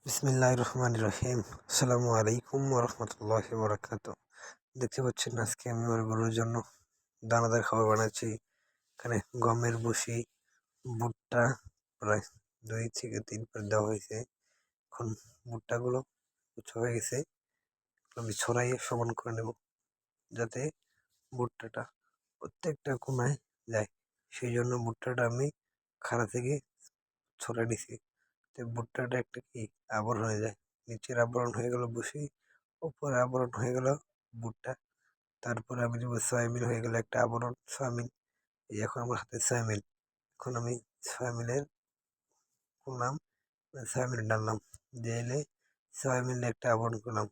বিসমিল্লাহির রহমানির রহিম। আসসালামু আলাইকুম ওয়া রাহমাতুল্লাহি ওয়া বারাকাতুহু। দেখতে পাচ্ছেন আজকে আমি আমার গরুর জন্য দানাদার খাবার বানাচ্ছি। এখানে গমের ভুসি, ভুট্টা প্রায় 2 থেকে 3 বার দেওয়া হয়েছে। এখন ভুট্টাগুলো উঁচু হয়ে গেছে, আমি ছড়াইয়ে সমান করে নেব যাতে ভুট্টাটা প্রত্যেকটা কোনায় যায়। সেই জন্য ভুট্টাটা আমি খাড়া থেকে ছড়াই নিছি। ভুট্টাটা একটা কি আবরণ হয়ে যায়, নিচের আবরণ হয়ে গেল ভুসি, উপরে আবরণ হয়ে গেল ভুট্টা, তারপরে আমি দেবো সয়াবিন, হয়ে গেল একটা আবরণ সয়াবিন। এই এখন আমার হাতে সয়াবিন, এখন আমি সয়াবিনের করলাম, সয়াবিন ডাললাম, দিলে সয়াবিনের একটা আবরণ করলাম।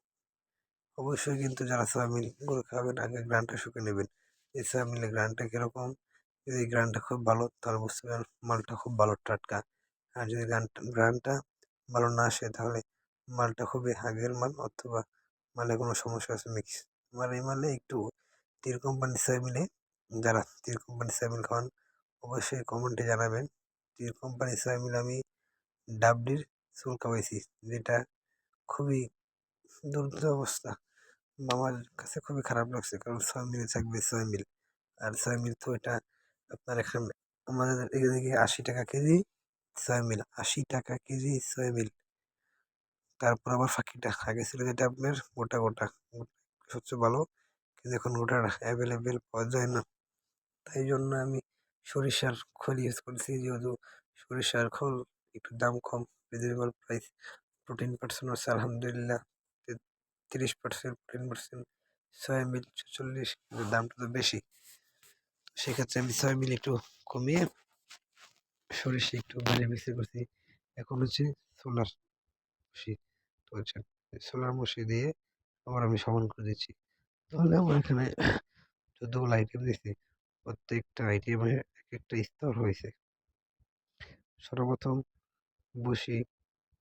অবশ্যই কিন্তু যারা সয়াবিন গরু খাবেন আগে গ্রানটা শুকে নেবেন, এই সয়াবিনের গ্রানটা কিরকম। যদি গ্রানটা খুব ভালো তাহলে বুঝতে পারেন মালটা খুব ভালো টাটকা, আর যদি গ্রানটা ভালো না আসে তাহলে মালটা খুবই আগের মাল, অথবা মালে কোনো সমস্যা আছে মিক্স। আমার এই মালে একটু তীর কোম্পানির সয়াবিনে, যারা তীর কোম্পানির সয়াবিন খাওয়ান অবশ্যই কমেন্টে জানাবেন। তীর কোম্পানির সয়াবিন আমি ডাবডির চুল খাওয়াইছি, যেটা খুবই দুর্ধ অবস্থা। আমার কাছে খুবই খারাপ লাগছে, কারণ সয়াবিনে থাকবে সয়াবিন, আর সয়াবিন তো এটা আপনার এখানে আমাদের এদিকে 80 টাকা কেজি সয়াবিন, 80 টাকা কেজি সয়াবিন। তারপর আবার ফাঁকিটা আগে ছিল যেটা আপনার গোটা গোটা, সবচেয়ে ভালো, কিন্তু এখন গোটাটা অ্যাভেলেবেল পাওয়া যায় না। তাই জন্য আমি সরিষার খোল ইউজ করছি, যেহেতু সরিষার খোল একটু দাম কম, রিজনেবল প্রাইস, প্রোটিন পার্সেন্ট আছে আলহামদুলিল্লাহ 30%, 14%, সয়াবিন 46, কিন্তু দামটা তো বেশি। সেক্ষেত্রে আমি সয়াবিন একটু কমিয়ে সরিষা একটু বাইরে মিক্সি করছি। এখন হচ্ছে সোলার মসি, তো বলছেন সোলার মসি দিয়ে আবার আমি সমান করে দিচ্ছি। তাহলে আমার এখানে 14গুলো আইটেম দিচ্ছি, প্রত্যেকটা আইটেমে এক একটা স্তর হয়েছে। সর্বপ্রথম বসি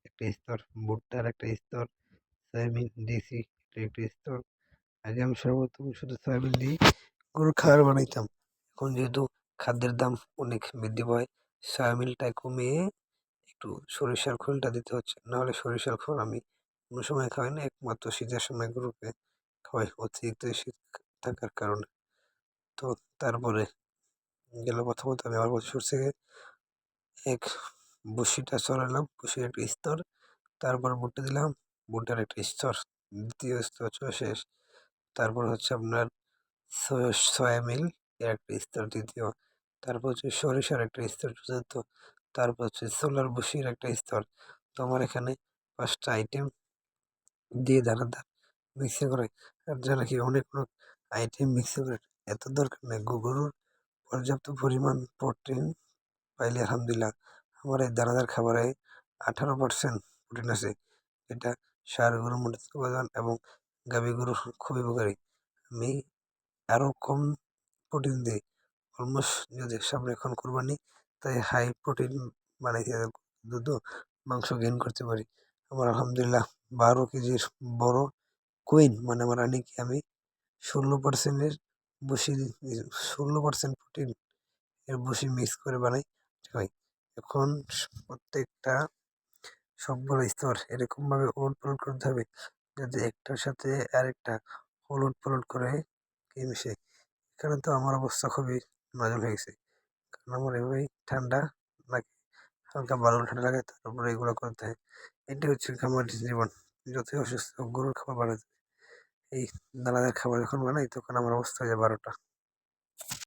একটা স্তর, ভুট্টার একটা স্তর, সয়াবিন দিয়েছি একটা স্তর। আগে আমি সর্বপ্রথম শুধু সয়াবিন দিয়ে গরুর খাবার বানাইতাম। এখন যেহেতু খাদ্যের দাম অনেক বৃদ্ধি পায়, সয়াবিনটা কমিয়ে একটু সরিষার খোলটা দিতে হচ্ছে। নাহলে সরিষার খোল আমি কোনো সময় খাওয়াই না, একমাত্র শীতের সময় গরুকে খাওয়াই, অতিরিক্ত শীত থাকার কারণে। তো তারপরে গেল প্রথমত আমি আমার বছর থেকে এক বসিটা চড়ালাম, বসির একটা স্তর, তারপর ভুট্টা দিলাম, ভুট্টার একটা স্তর, দ্বিতীয় স্তর শেষ। তারপর হচ্ছে আপনার সয়াবিন এর একটা স্তর তৃতীয়, তারপর হচ্ছে সরিষার একটা স্তর চতুর্থ, তারপর হচ্ছে সোলার বসির একটা স্তর। তো আমার এখানে 5টা আইটেম দিয়ে দানাদার মিক্সিং করে, আর যা নাকি অনেক অনেক আইটেম মিক্সিং করে এত দরকার নেই। গরুর পর্যাপ্ত পরিমাণ প্রোটিন পাইলে আলহামদুলিল্লাহ। আমার এই দানাদার খাবারে 18% প্রোটিন আছে, এটা ষাঁড় গরুর মধ্যে উপাদান এবং গাভী গরুর খুবই উপকারী। আমি আরও কম প্রোটিন দিই, অলমোস্ট যদি সামনে এখন কোরবানি, তাই হাই প্রোটিন বানাইতে দ্রুত মাংস গেইন করতে পারি। আমার আলহামদুলিল্লাহ 12 কেজির বড় কুইন, মানে আমার রানীকে আমি 16%-এর বসি, 16% প্রোটিন এর বসি মিক্স করে বানাই খাই। এখন প্রত্যেকটা সবগুলো স্তর এরকমভাবে ওলট পালট করতে হবে যাতে একটার সাথে আরেকটা ওলট পালট করে মিশে। এখানে তো আমার অবস্থা খুবই নাজুক হয়ে গেছে, কারণ আমার এভাবেই ঠান্ডা লাগে, হালকা বালুর ঠান্ডা লাগে, তারপরে এগুলো করতে হয়। এটাই হচ্ছে খামার জীবন, যতই অসুস্থ গরুর খাবার বানাতে, এই দানাদার খাবার যখন বানাই তখন আমার অবস্থা হয়ে যায় 12টা।